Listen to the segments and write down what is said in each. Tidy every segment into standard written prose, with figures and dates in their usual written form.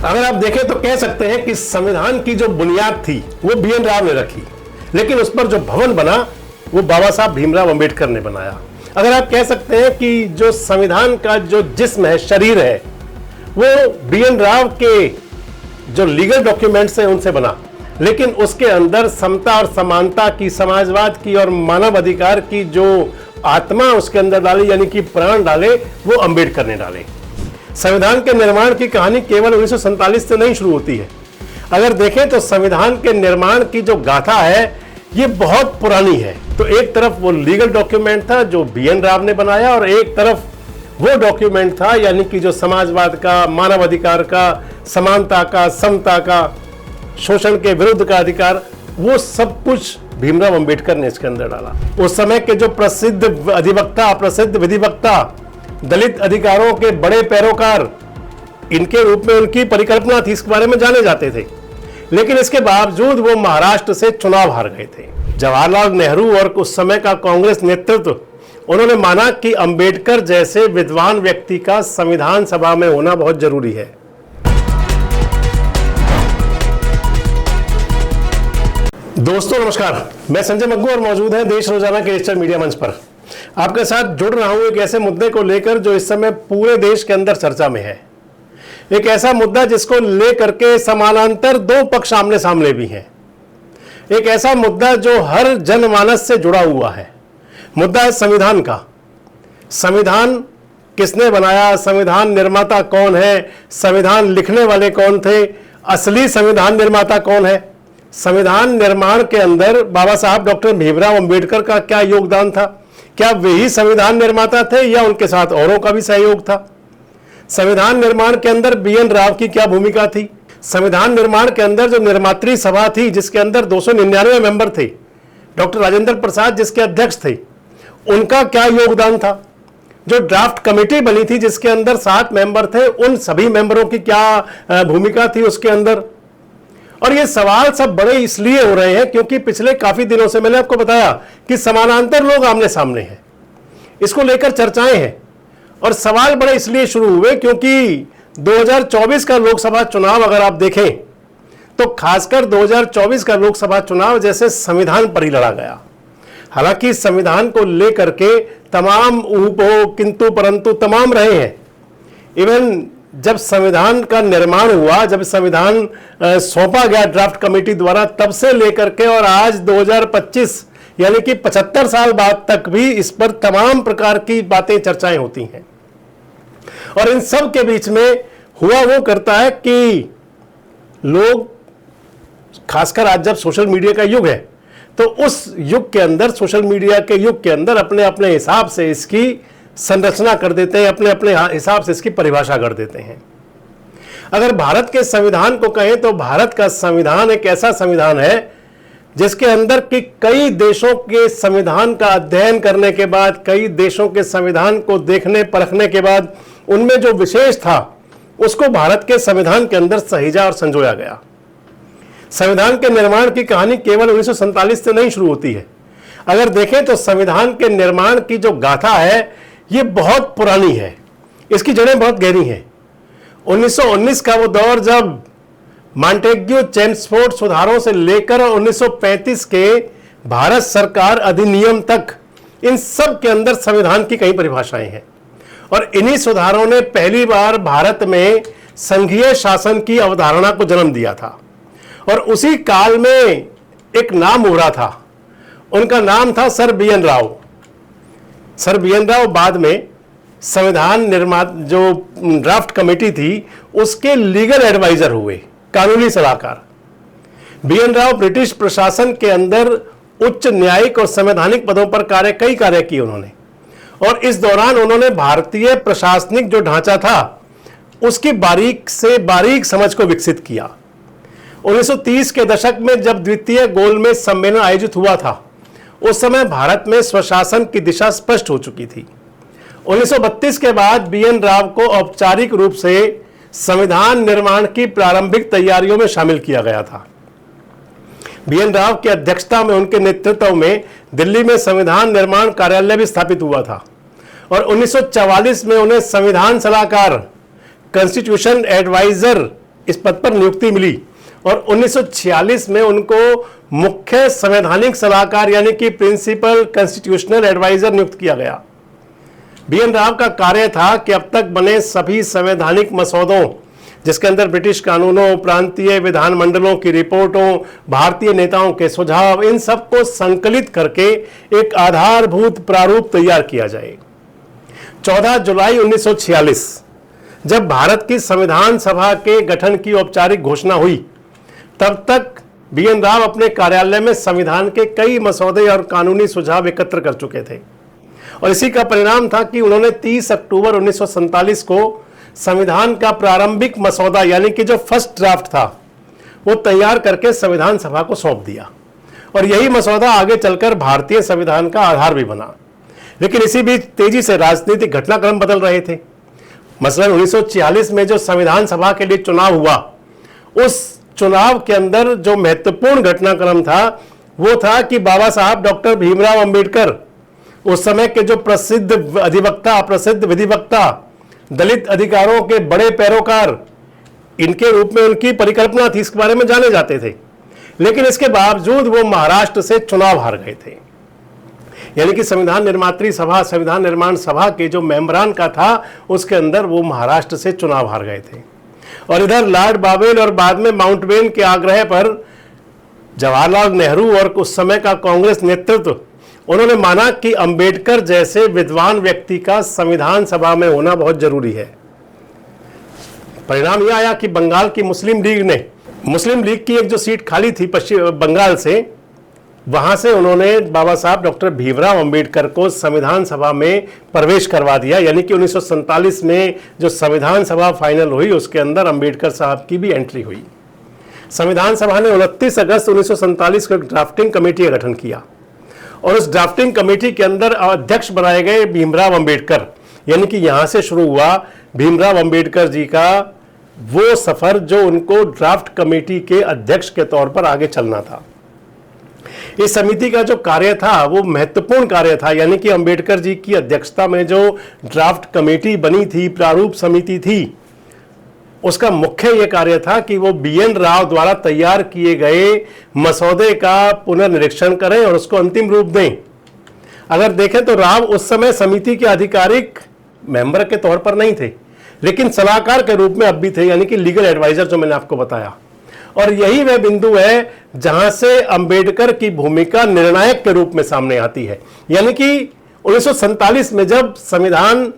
अगर आप देखें तो कह सकते हैं कि संविधान की जो बुनियाद थी वो बी.एन. राव ने रखी, लेकिन उस पर जो भवन बना वो बाबा साहब भीमराव अंबेडकर ने बनाया। अगर आप कह सकते हैं कि जो संविधान का जो जिस्म है, शरीर है, वो बी.एन. राव के जो लीगल डॉक्यूमेंट्स हैं उनसे बना, लेकिन उसके अंदर समता और समानता की, समाजवाद की और मानव अधिकार की जो आत्मा उसके अंदर डाली, यानी कि प्राण डाले, वो अंबेडकर ने डाले। संविधान के निर्माण की कहानी केवल 1947 से नहीं शुरू होती है। अगर देखें तो संविधान के निर्माण की जो गाथा है ये बहुत पुरानी है। तो एक तरफ वो लीगल डॉक्यूमेंट था जो बी.एन. राव ने बनाया, और एक तरफ वो डॉक्यूमेंट था यानी कि जो समाजवाद का, मानव अधिकार का, समानता का, समता का, शोषण के विरुद्ध का अधिकार, वो सब कुछ भीमराव अंबेडकर ने इसके अंदर डाला। उस समय के जो प्रसिद्ध अधिवक्ता, प्रसिद्ध विधिवक्ता, दलित अधिकारों के बड़े पैरोकार, इनके रूप में उनकी परिकल्पना थी, इसके बारे में जाने जाते थे, लेकिन इसके बावजूद वो महाराष्ट्र से चुनाव हार गए थे। जवाहरलाल नेहरू और उस समय का कांग्रेस नेतृत्व, उन्होंने माना कि अंबेडकर जैसे विद्वान व्यक्ति का संविधान सभा में होना बहुत जरूरी है। दोस्तों नमस्कार, मैं संजय मग्गू और मौजूद है देश रोजाना के डिजिटल मीडिया मंच पर। आपके साथ जुड़ रहा हूं एक ऐसे मुद्दे को लेकर जो इस समय पूरे देश के अंदर चर्चा में है। एक ऐसा मुद्दा जिसको लेकर के समानांतर दो पक्ष आमने सामने भी हैं। एक ऐसा मुद्दा जो हर जनमानस से जुड़ा हुआ है। मुद्दा है संविधान का। संविधान किसने बनाया, संविधान निर्माता कौन है, संविधान लिखने वाले कौन थे, असली संविधान निर्माता कौन है, संविधान निर्माण के अंदर बाबा साहब डॉक्टर भीमराव अंबेडकर का क्या योगदान था, क्या वे ही संविधान निर्माता थे या उनके साथ औरों का भी सहयोग था, संविधान निर्माण के अंदर बी.एन. राव की क्या भूमिका थी, संविधान निर्माण के अंदर जो निर्मात्री सभा थी जिसके अंदर 299 मेंबर थे, डॉक्टर राजेंद्र प्रसाद जिसके अध्यक्ष थे, उनका क्या योगदान था, जो ड्राफ्ट कमेटी बनी थी जिसके अंदर 7 मेंबर थे, उन सभी मेंबरों की क्या भूमिका थी उसके अंदर। और ये सवाल सब बड़े इसलिए हो रहे हैं क्योंकि पिछले काफी दिनों से मैंने आपको बताया कि समानांतर लोग आमने सामने हैं, इसको लेकर चर्चाएं हैं। और सवाल बड़े इसलिए शुरू हुए क्योंकि 2024 का लोकसभा चुनाव अगर आप देखें तो खासकर 2024 का लोकसभा चुनाव जैसे संविधान पर ही लड़ा गया। हालांकि संविधान को लेकर के तमाम ऊपो किंतु परंतु तमाम रहे हैं। इवन जब संविधान का निर्माण हुआ, जब संविधान सौंपा गया ड्राफ्ट कमेटी द्वारा, तब से लेकर के और आज 2025 यानी कि 75 साल बाद तक भी इस पर तमाम प्रकार की बातें, चर्चाएं होती हैं। और इन सब के बीच में हुआ वो करता है कि लोग, खासकर आज जब सोशल मीडिया का युग है, तो उस युग के अंदर, सोशल मीडिया के युग के अंदर अपने अपने हिसाब से इसकी संरचना कर देते हैं, अपने अपने हिसाब से इसकी परिभाषा कर देते हैं। अगर भारत के संविधान को कहें तो भारत का संविधान एक ऐसा संविधान है जिसके अंदर कि कई देशों के संविधान का अध्ययन करने के बाद, कई देशों के संविधान को देखने परखने के बाद उनमें जो विशेष था उसको भारत के संविधान के अंदर सहेजा और संजोया गया। संविधान के निर्माण की कहानी केवल 1947 से नहीं शुरू होती है। अगर देखें तो संविधान के निर्माण की जो गाथा है ये बहुत पुरानी है, इसकी जड़ें बहुत गहरी हैं। 1919 का वो दौर जब मॉन्टेग्यू चेम्सफोर्ड सुधारों से लेकर 1935 के भारत सरकार अधिनियम तक, इन सब के अंदर संविधान की कई परिभाषाएं हैं। और इन्हीं सुधारों ने पहली बार भारत में संघीय शासन की अवधारणा को जन्म दिया था। और उसी काल में एक नाम उभरा था, उनका नाम था sir BN. Rao. Sir BN. Rao बाद में संविधान निर्माण जो ड्राफ्ट कमेटी थी उसके लीगल एडवाइजर हुए, कानूनी सलाहकार। बी.एन. राव ब्रिटिश प्रशासन के अंदर उच्च न्यायिक और संवैधानिक पदों पर कई कार्य किए उन्होंने। और इस दौरान उन्होंने भारतीय प्रशासनिक जो ढांचा था उसकी बारीक से बारीक समझ को विकसित किया। 1930 के दशक में जब द्वितीय गोलमेज सम्मेलन आयोजित हुआ था, उस समय भारत में स्वशासन की दिशा स्पष्ट हो चुकी थी। 1932 के बाद बी.एन. राव को औपचारिक रूप से संविधान निर्माण की प्रारंभिक तैयारियों में शामिल किया गया था। बी.एन. राव की अध्यक्षता में, उनके नेतृत्व में दिल्ली में संविधान निर्माण कार्यालय भी स्थापित हुआ था और 1944 में उन्हें संविधान सलाहकार, कॉन्स्टिट्यूशन एडवाइजर इस पद पर नियुक्ति मिली और 1946 में उनको मुख्य संवैधानिक सलाहकार यानी कि प्रिंसिपल कॉन्स्टिट्यूशनल एडवाइजर नियुक्त किया गया। BN राव का कार्य था कि अब तक बने सभी संवैधानिक मसौदों, जिसके अंदर ब्रिटिश कानूनों, प्रांतीय विधानमंडलों की रिपोर्टों, भारतीय नेताओं के सुझाव, इन सब को संकलित करके एक आधारभूत प्रारूप तैयार किया जाए। 14 जुलाई 1946 जब भारत की संविधान सभा के गठन की औपचारिक घोषणा हुई, तब तक BN राव अपने कार्यालय में संविधान के कई मसौदे और कानूनी सुझाव एकत्र कर चुके थे और इसी का परिणाम था कि उन्होंने 30 अक्टूबर 1947 को संविधान का प्रारंभिक मसौदा यानी कि जो फर्स्ट ड्राफ्ट था वो तैयार करके संविधान सभा को सौंप दिया और यही मसौदा आगे चलकर भारतीय संविधान का आधार भी बना। लेकिन इसी बीच तेजी से राजनीतिक घटनाक्रम बदल रहे थे। मसलन 1946 में जो संविधान सभा के लिए चुनाव हुआ, उस चुनाव के अंदर जो महत्वपूर्ण घटनाक्रम था वो था कि बाबा साहब डॉक्टर भीमराव अंबेडकर, उस समय के जो प्रसिद्ध अधिवक्ता, प्रसिद्ध विधिवक्ता, दलित अधिकारों के बड़े पैरोकार, इनके रूप में उनकी परिकल्पना थी, इसके बारे में जाने जाते थे। लेकिन इसके बावजूद वो महाराष्ट्र से चुनाव हार गए थे। यानी कि संविधान निर्मात्री सभा, संविधान निर्माण सभा के जो मेंबरान का था, उसके अंदर वो महाराष्ट्र से चुनाव हार गए थे। और इधर लॉर्ड बावेल और बाद में माउंटबेन के आग्रह पर जवाहरलाल नेहरू और उस समय का कांग्रेस नेतृत्व, उन्होंने माना कि अंबेडकर जैसे विद्वान व्यक्ति का संविधान सभा में होना बहुत जरूरी है। परिणाम यह आया कि बंगाल की मुस्लिम लीग की एक जो सीट खाली थी पश्चिम बंगाल से, वहां से उन्होंने बाबा साहब डॉक्टर भीमराव अंबेडकर को संविधान सभा में प्रवेश करवा दिया। यानी कि 1947 में जो संविधान सभा फाइनल हुई, उसके अंदर अंबेडकर साहब की भी एंट्री हुई। संविधान सभा ने 29 अगस्त 1947 को एक ड्राफ्टिंग कमेटी का गठन किया और उस ड्राफ्टिंग कमेटी के अंदर अध्यक्ष बनाए गए भीमराव अंबेडकर। यानी कि यहां से शुरू हुआ भीमराव अंबेडकर जी का वो सफर जो उनको ड्राफ्ट कमेटी के अध्यक्ष के तौर पर आगे चलना था। इस समिति का जो कार्य था वो महत्वपूर्ण कार्य था। यानी कि अंबेडकर जी की अध्यक्षता में जो ड्राफ्ट कमेटी बनी थी, प्रारूप समिति थी, उसका मुख्य यह कार्य था कि वो BN राव द्वारा तैयार किए गए मसौदे का पुनर्निरीक्षण करें और उसको अंतिम रूप दें। अगर देखें तो राव उस समय समिति के आधिकारिक मेंबर के तौर पर नहीं थे, लेकिन सलाहकार के रूप में अब भी थे, यानी कि लीगल एडवाइजर, जो मैंने आपको बताया। और यही वह बिंदु है जहां से अंबेडकर की भूमिका निर्णायक के रूप में सामने आती है। यानी कि 1947 में जब संविधान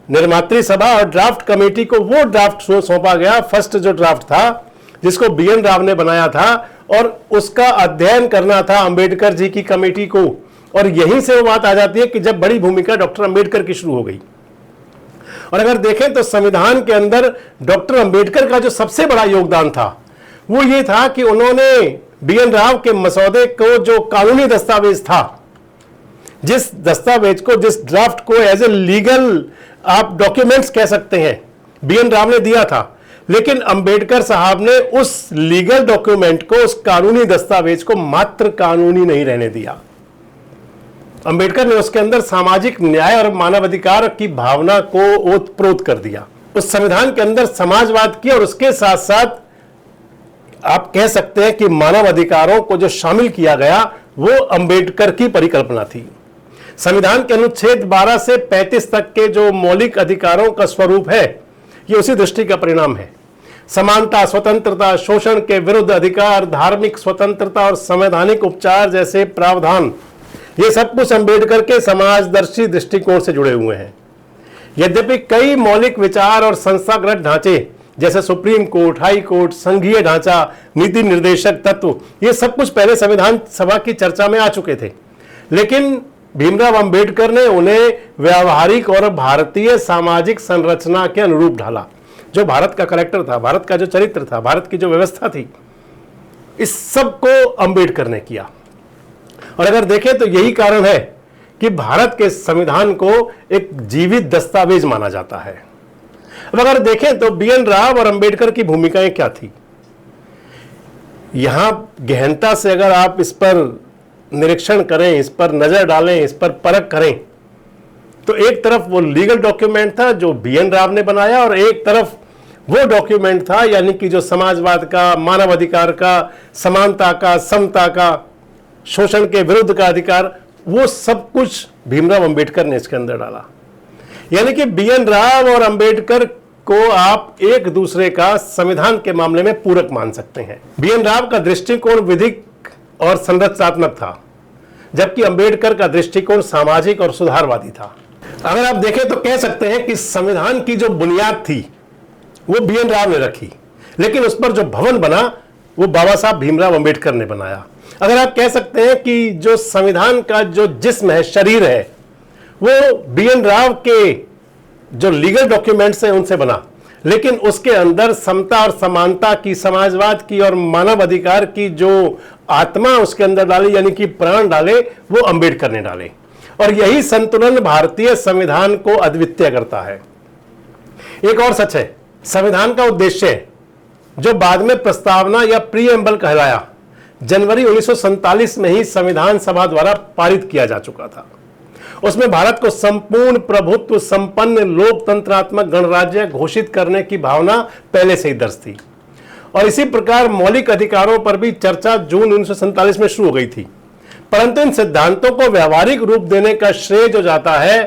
निर्मात्री सभा और ड्राफ्ट कमेटी को वो ड्राफ्ट सौंपा गया, फर्स्ट जो ड्राफ्ट था जिसको BN राव ने बनाया था, और उसका अध्ययन करना था अंबेडकर जी की कमेटी को। और यहीं से वो बात आ जाती है कि जब बड़ी भूमिका डॉक्टर अंबेडकर की शुरू हो गई। और अगर देखें तो संविधान के अंदर डॉक्टर अंबेडकर का जो सबसे बड़ा योगदान था वो ये था कि उन्होंने BN राव के मसौदे को, जो कानूनी दस्तावेज था, जिस दस्तावेज को, जिस ड्राफ्ट को एज ए लीगल आप डॉक्यूमेंट्स कह सकते हैं, BN राव ने दिया था, लेकिन अंबेडकर साहब ने उस लीगल डॉक्यूमेंट को, उस कानूनी दस्तावेज को मात्र कानूनी नहीं रहने दिया। अंबेडकर ने उसके अंदर सामाजिक न्याय और मानवाधिकार की भावना को ओतप्रोत कर दिया। उस संविधान के अंदर समाजवाद की और उसके साथ साथ आप कह सकते हैं कि मानव अधिकारों को जो शामिल किया गया वो अंबेडकर की परिकल्पना थी। संविधान के अनुच्छेद 12 से 35 तक के जो मौलिक अधिकारों का स्वरूप है, ये उसी दृष्टि का परिणाम है। समानता, स्वतंत्रता, शोषण के विरुद्ध अधिकार, धार्मिक स्वतंत्रता और संवैधानिक उपचार जैसे प्रावधान, ये सब कुछ अंबेडकर के समाजदर्शी दृष्टिकोण से जुड़े हुए हैं। यद्यपि कई मौलिक विचार और संस्थागत ढांचे जैसे सुप्रीम कोर्ट, हाई कोर्ट, संघीय ढांचा, नीति निर्देशक तत्व, ये सब कुछ पहले संविधान सभा की चर्चा में आ चुके थे, लेकिन भीमराव अंबेडकर ने उन्हें व्यावहारिक और भारतीय सामाजिक संरचना के अनुरूप ढाला। जो भारत का करैक्टर था, भारत का जो चरित्र था, भारत की जो व्यवस्था थी, इस सब को अंबेडकर ने किया। और अगर देखें तो यही कारण है कि भारत के संविधान को एक जीवित दस्तावेज माना जाता है। अब अगर देखें तो BN राव और अंबेडकर की भूमिकाएं क्या थी, यहां गहनता से अगर आप इस पर निरीक्षण करें, इस पर नजर डालें, इस पर परख करें, तो एक तरफ वो लीगल डॉक्यूमेंट था जो BN राव ने बनाया और एक तरफ वो डॉक्यूमेंट था, यानी कि जो समाजवाद का, मानवाधिकार का, समानता का, समता का, शोषण के विरुद्ध का अधिकार, वो सब कुछ भीमराव अंबेडकर ने इसके अंदर डाला। यानी कि बीएन राव और अंबेडकर को आप एक दूसरे का संविधान के मामले में पूरक मान सकते हैं। बीएन राव का दृष्टिकोण विधिक और संरचनात्मक था, जबकि अंबेडकर का दृष्टिकोण सामाजिक और सुधारवादी था। अगर आप देखें तो कह सकते हैं कि संविधान की जो बुनियाद थी वो बीएन राव ने रखी, लेकिन उस पर जो भवन बना वो बाबा साहब भीमराव अंबेडकर ने बनाया। अगर आप कह सकते हैं कि जो संविधान का जो जिस्म है, शरीर है, वो बीएन राव के जो लीगल डॉक्यूमेंट्स हैं उनसे बना, लेकिन उसके अंदर समता और समानता की, समाजवाद की और मानव अधिकार की जो आत्मा उसके अंदर डाली, यानी कि प्राण डाले, वो अंबेडकर ने डाले। और यही संतुलन भारतीय संविधान को अद्वितीय करता है। एक और सच है, संविधान का उद्देश्य, जो बाद में प्रस्तावना या प्रीएम्बल कहलाया, जनवरी 1947 में ही संविधान सभा द्वारा पारित किया जा चुका था। उसमें भारत को संपूर्ण प्रभुत्व संपन्न लोकतंत्रात्मक गणराज्य घोषित करने की भावना पहले से ही दर्ज थी। और इसी प्रकार मौलिक अधिकारों पर भी चर्चा जून 1947 में शुरू हो गई थी। परंतु इन सिद्धांतों को व्यावहारिक रूप देने का श्रेय जो जाता है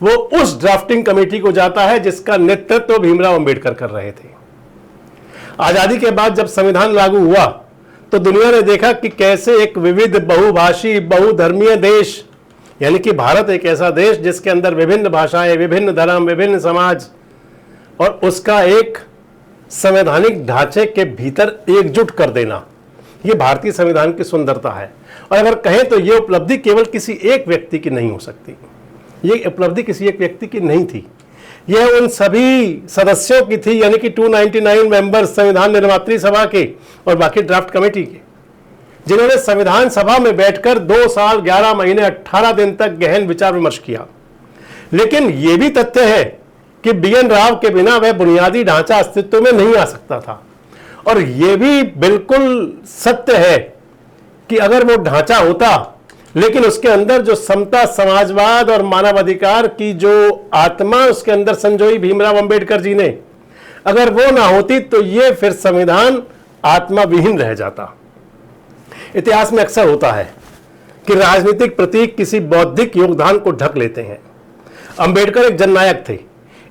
वो उस ड्राफ्टिंग कमेटी को जाता है जिसका नेतृत्व भीमराव अंबेडकर कर रहे थे। आजादी के बाद जब संविधान लागू हुआ तो दुनिया ने देखा कि कैसे एक विविध, बहुभाषी, बहुधर्मीय देश, यानी कि भारत एक ऐसा देश जिसके अंदर विभिन्न भाषाएं, विभिन्न धर्म, विभिन्न समाज, और उसका एक संवैधानिक ढांचे के भीतर एकजुट कर देना, ये भारतीय संविधान की सुंदरता है। और अगर कहें तो ये उपलब्धि केवल किसी एक व्यक्ति की नहीं हो सकती, ये उपलब्धि किसी एक व्यक्ति की नहीं थी, यह उन सभी सदस्यों की थी, यानी कि 299 मेंबर्स संविधान निर्मात्री सभा के और बाकी ड्राफ्ट कमेटी के, जिन्होंने संविधान सभा में बैठकर 2 साल 11 महीने 18 दिन तक गहन विचार विमर्श किया। लेकिन यह भी तथ्य है कि बीएन राव के बिना वह बुनियादी ढांचा अस्तित्व में नहीं आ सकता था। और यह भी बिल्कुल सत्य है कि अगर वो ढांचा होता, लेकिन उसके अंदर जो समता, समाजवाद और मानवाधिकार की जो आत्मा उसके अंदर संजोई भीमराव अंबेडकर जी ने, अगर वो ना होती तो ये फिर संविधान आत्मा विहीन रह जाता। इतिहास में अक्सर होता है कि राजनीतिक प्रतीक किसी बौद्धिक योगदान को ढक लेते हैं। अंबेडकर एक जननायक थे,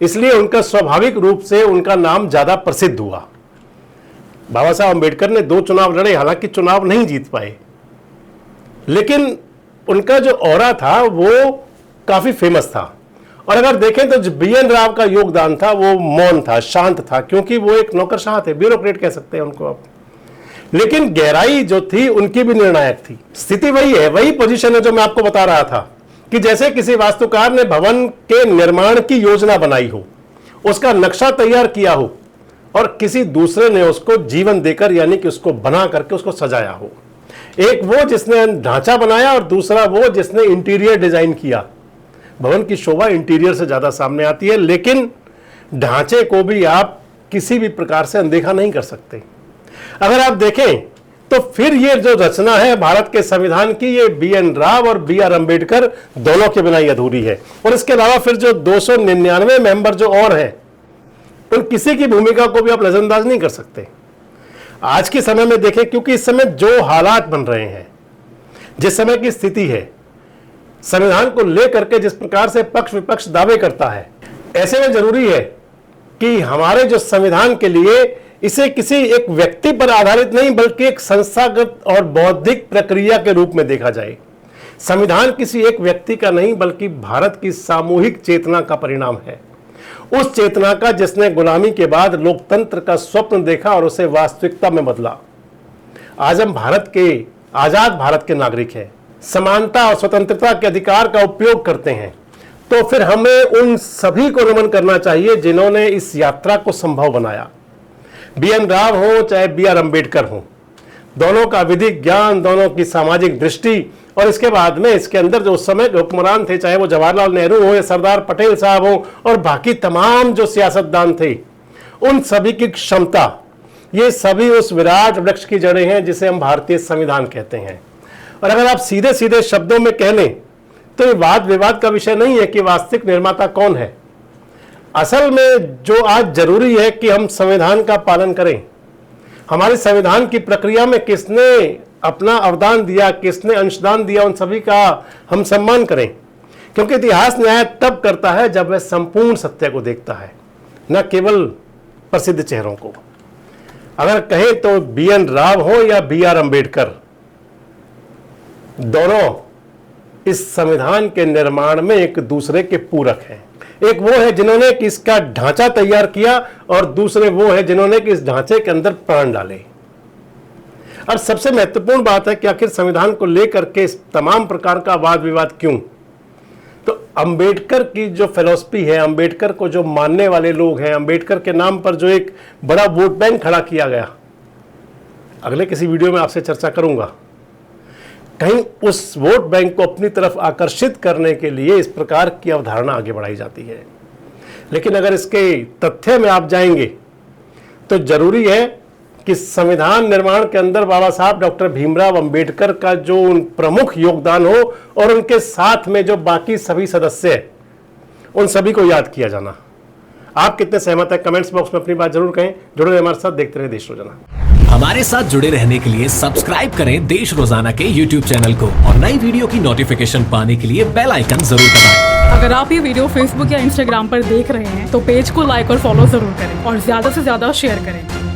इसलिए उनका स्वाभाविक रूप से उनका नाम ज्यादा प्रसिद्ध हुआ। बाबा साहब अंबेडकर ने 2 चुनाव लड़े, हालांकि चुनाव नहीं जीत पाए, लेकिन उनका जो ऑरा था वो काफी फेमस था। और अगर देखें तो जो बीएन राव का योगदान था वो मौन था, शांत था, क्योंकि वो एक नौकरशाह थे, ब्यूरोक्रेट कह सकते हैं उनको आप। लेकिन गहराई जो थी उनकी भी निर्णायक थी। स्थिति वही है, वही पोजीशन है जो मैं आपको बता रहा था कि जैसे किसी वास्तुकार ने भवन के निर्माण की योजना बनाई हो, उसका नक्शा तैयार किया हो, और किसी दूसरे ने उसको जीवन देकर, यानी कि उसको बना करके उसको सजाया हो। एक वो जिसने ढांचा बनाया और दूसरा वो जिसने इंटीरियर डिजाइन किया। भवन की शोभा इंटीरियर से ज्यादा सामने आती है, लेकिन ढांचे को भी आप किसी भी प्रकार से अनदेखा नहीं कर सकते। अगर आप देखें तो फिर ये जो रचना है भारत के संविधान की, ये बीएन राव और बीआर अंबेडकर दोनों के बिना ही अधूरी है। और इसके अलावा फिर जो 299 मेंबर जो और हैं, उन किसी की भूमिका को भी आप नजरअंदाज नहीं कर सकते। आज के समय में देखें, क्योंकि इस समय जो हालात बन रहे हैं, जिस समय की स्थिति है, संविधान को लेकर के जिस प्रकार से पक्ष विपक्ष दावे करता है, ऐसे में जरूरी है कि हमारे जो संविधान के लिए इसे किसी एक व्यक्ति पर आधारित नहीं बल्कि एक संस्थागत और बौद्धिक प्रक्रिया के रूप में देखा जाए। संविधान किसी एक व्यक्ति का नहीं बल्कि भारत की सामूहिक चेतना का परिणाम है, उस चेतना का जिसने गुलामी के बाद लोकतंत्र का स्वप्न देखा और उसे वास्तविकता में बदला। आज हम भारत के, आजाद भारत के नागरिक हैं, समानता और स्वतंत्रता के अधिकार का उपयोग करते हैं, तो फिर हमें उन सभी को नमन करना चाहिए जिन्होंने इस यात्रा को संभव बनाया। बीएन राव हो चाहे बीआर अंबेडकर हो, दोनों का विधिक ज्ञान, दोनों की सामाजिक दृष्टि, और इसके बाद में इसके अंदर जो उस समय के हुक्मरान थे, चाहे वो जवाहरलाल नेहरू हो या सरदार पटेल साहब हो और बाकी तमाम जो सियासतदान थे, उन सभी की क्षमता, ये सभी उस विराट वृक्ष की जड़ें हैं जिसे हम भारतीय संविधान कहते हैं। और अगर आप सीधे सीधे शब्दों में कह लें तो ये वाद विवाद का विषय नहीं है कि वास्तविक निर्माता कौन है। असल में जो आज जरूरी है कि हम संविधान का पालन करें। हमारे संविधान की प्रक्रिया में किसने अपना अवदान दिया, किसने अंशदान दिया, उन सभी का हम सम्मान करें, क्योंकि इतिहास न्याय तब करता है जब वह संपूर्ण सत्य को देखता है, न केवल प्रसिद्ध चेहरों को। अगर कहें तो BN राव हो या BR अम्बेडकर, दोनों इस संविधान के निर्माण में एक दूसरे के पूरक हैं। एक वो है जिन्होंने कि इसका ढांचा तैयार किया और दूसरे वो है जिन्होंने कि इस ढांचे के अंदर प्राण डाले। और सबसे महत्वपूर्ण बात है कि आखिर संविधान को लेकर के इस तमाम प्रकार का वाद विवाद क्यों? तो अंबेडकर की जो फिलॉसफी है, अंबेडकर को जो मानने वाले लोग हैं, अंबेडकर के नाम पर जो एक बड़ा वोट बैंक खड़ा किया गया, अगले किसी वीडियो में आपसे चर्चा करूंगा। कहीं उस वोट बैंक को अपनी तरफ आकर्षित करने के लिए इस प्रकार की अवधारणा आगे बढ़ाई जाती है। लेकिन अगर इसके तथ्य में आप जाएंगे तो जरूरी है कि संविधान निर्माण के अंदर बाबा साहब डॉक्टर भीमराव अंबेडकर का जो उन प्रमुख योगदान हो और उनके साथ में जो बाकी सभी सदस्य हैं, उन सभी को याद किया जाना। आप कितने सहमत हैं? कमेंट्स बॉक्स में अपनी बात जरूर कहें। जुड़े रहिए हमारे साथ, देखते रहिए देश रोजाना। हमारे साथ जुड़े रहने के लिए सब्सक्राइब करें देश रोजाना के YouTube चैनल को और नई वीडियो की नोटिफिकेशन पाने के लिए बेल आइकन जरूर दबाएं। अगर आप ये वीडियो Facebook या Instagram पर देख रहे हैं तो पेज को लाइक और फॉलो जरूर करें और ज्यादा से ज्यादा शेयर करें।